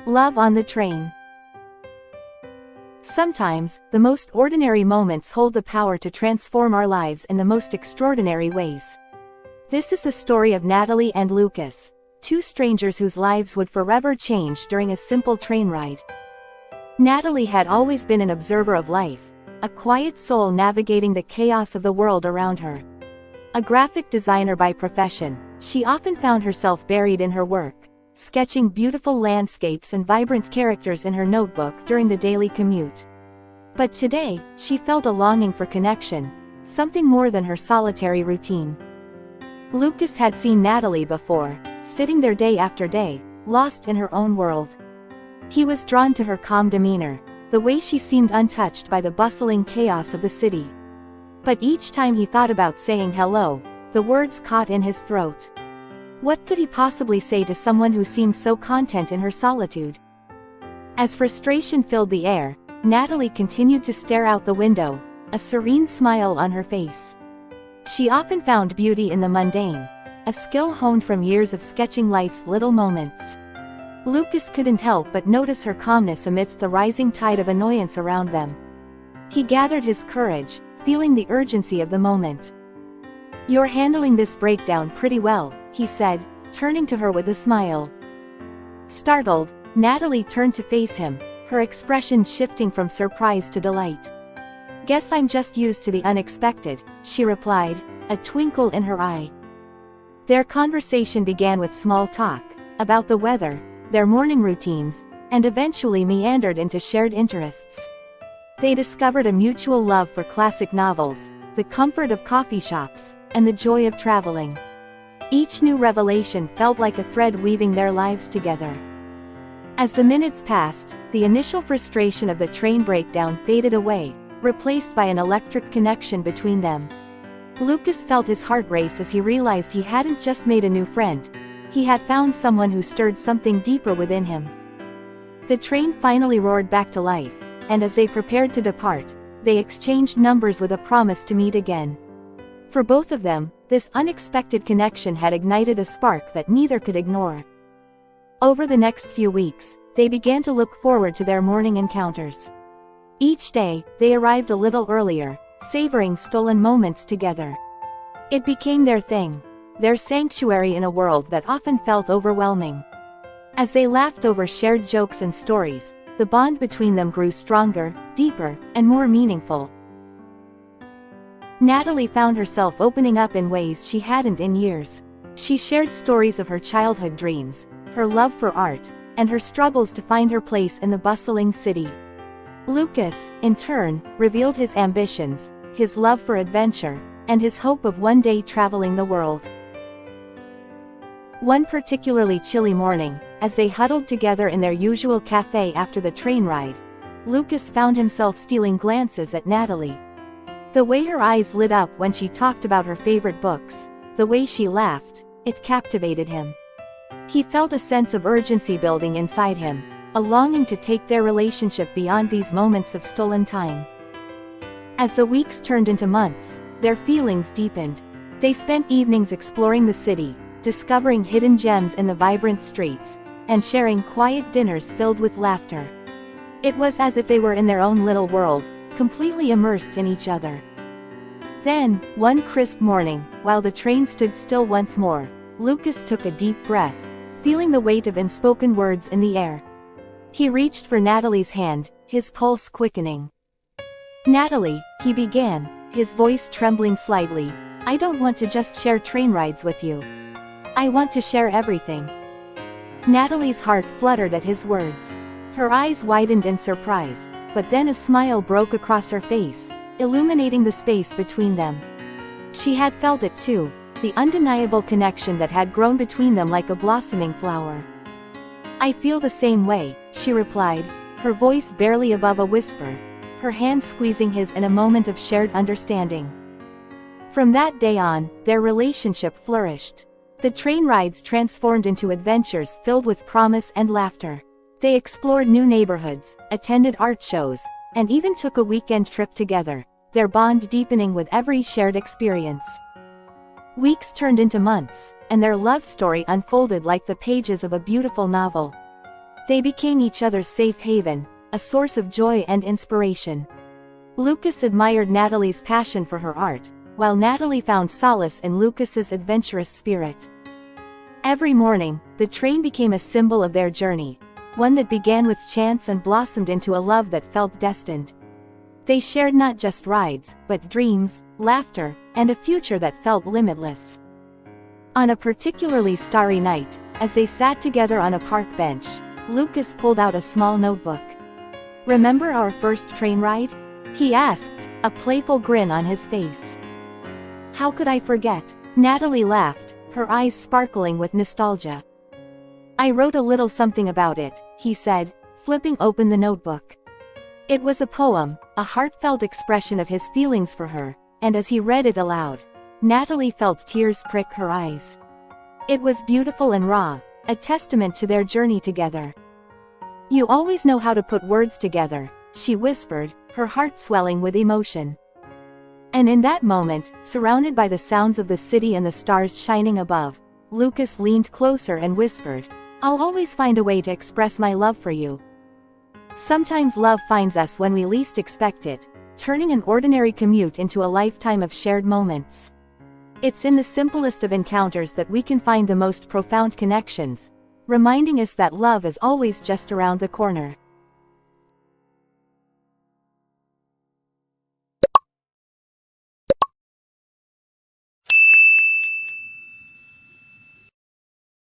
Love on the train. Sometimes, the most ordinary moments hold the power to transform our lives in the most extraordinary ways. This is the story of Natalie and Lucas, two strangers whose lives would forever change during a simple train ride. Natalie had always been an observer of life, a quiet soul navigating the chaos of the world around her. A graphic designer by profession, she often found herself buried in her work, sketching beautiful landscapes and vibrant characters in her notebook during the daily commute. But today, she felt a longing for connection, something more than her solitary routine. Lucas had seen Natalie before, sitting there day after day, lost in her own world. He was drawn to her calm demeanor, the way she seemed untouched by the bustling chaos of the city. But each time he thought about saying hello, the words caught in his throat. What could he possibly say to someone who seemed so content in her solitude? As frustration filled the air, Natalie continued to stare out the window, a serene smile on her face. She often found beauty in the mundane, a skill honed from years of sketching life's little moments. Lucas couldn't help but notice her calmness amidst the rising tide of annoyance around them. He gathered his courage, feeling the urgency of the moment. "You're handling this breakdown pretty well," he said, turning to her with a smile. Startled, Natalie turned to face him, her expression shifting from surprise to delight. "Guess I'm just used to the unexpected," she replied, a twinkle in her eye. Their conversation began with small talk, about the weather, their morning routines, and eventually meandered into shared interests. They discovered a mutual love for classic novels, the comfort of coffee shops, and the joy of traveling. Each new revelation felt like a thread weaving their lives together. As the minutes passed, the initial frustration of the train breakdown faded away, replaced by an electric connection between them. Lucas felt his heart race as he realized he hadn't just made a new friend, he had found someone who stirred something deeper within him. The train finally roared back to life, and as they prepared to depart, they exchanged numbers with a promise to meet again. For both of them, this unexpected connection had ignited a spark that neither could ignore. Over the next few weeks, they began to look forward to their morning encounters. Each day, they arrived a little earlier, savoring stolen moments together. It became their thing, their sanctuary in a world that often felt overwhelming. As they laughed over shared jokes and stories, the bond between them grew stronger, deeper, and more meaningful. Natalie found herself opening up in ways she hadn't in years. She shared stories of her childhood dreams, her love for art, and her struggles to find her place in the bustling city. Lucas, in turn, revealed his ambitions, his love for adventure, and his hope of one day traveling the world. One particularly chilly morning, as they huddled together in their usual cafe after the train ride, Lucas found himself stealing glances at Natalie. The way her eyes lit up when she talked about her favorite books, the way she laughed, it captivated him. He felt a sense of urgency building inside him, a longing to take their relationship beyond these moments of stolen time. As the weeks turned into months, their feelings deepened. They spent evenings exploring the city, discovering hidden gems in the vibrant streets, and sharing quiet dinners filled with laughter. It was as if they were in their own little world, completely immersed in each other. Then, one crisp morning, while the train stood still once more, Lucas took a deep breath, feeling the weight of unspoken words in the air. He reached for Natalie's hand, his pulse quickening. "Natalie," he began, his voice trembling slightly, "I don't want to just share train rides with you. I want to share everything." Natalie's heart fluttered at his words. Her eyes widened in surprise, but then a smile broke across her face, illuminating the space between them. She had felt it too, the undeniable connection that had grown between them like a blossoming flower. "I feel the same way," she replied, her voice barely above a whisper, her hand squeezing his in a moment of shared understanding. From that day on, their relationship flourished. The train rides transformed into adventures filled with promise and laughter. They explored new neighborhoods, attended art shows, and even took a weekend trip together, their bond deepening with every shared experience. Weeks turned into months, and their love story unfolded like the pages of a beautiful novel. They became each other's safe haven, a source of joy and inspiration. Lucas admired Natalie's passion for her art, while Natalie found solace in Lucas's adventurous spirit. Every morning, the train became a symbol of their journey, one that began with chance and blossomed into a love that felt destined. They shared not just rides, but dreams, laughter, and a future that felt limitless. On a particularly starry night, as they sat together on a park bench, Lucas pulled out a small notebook. "Remember our first train ride?" he asked, a playful grin on his face. "How could I forget?" Natalie laughed, her eyes sparkling with nostalgia. "I wrote a little something about it," he said, flipping open the notebook. It was a poem, a heartfelt expression of his feelings for her, and as he read it aloud, Natalie felt tears prick her eyes. It was beautiful and raw, a testament to their journey together. "You always know how to put words together," she whispered, her heart swelling with emotion. And in that moment, surrounded by the sounds of the city and the stars shining above, Lucas leaned closer and whispered, "I'll always find a way to express my love for you." Sometimes love finds us when we least expect it, turning an ordinary commute into a lifetime of shared moments. It's in the simplest of encounters that we can find the most profound connections, reminding us that love is always just around the corner.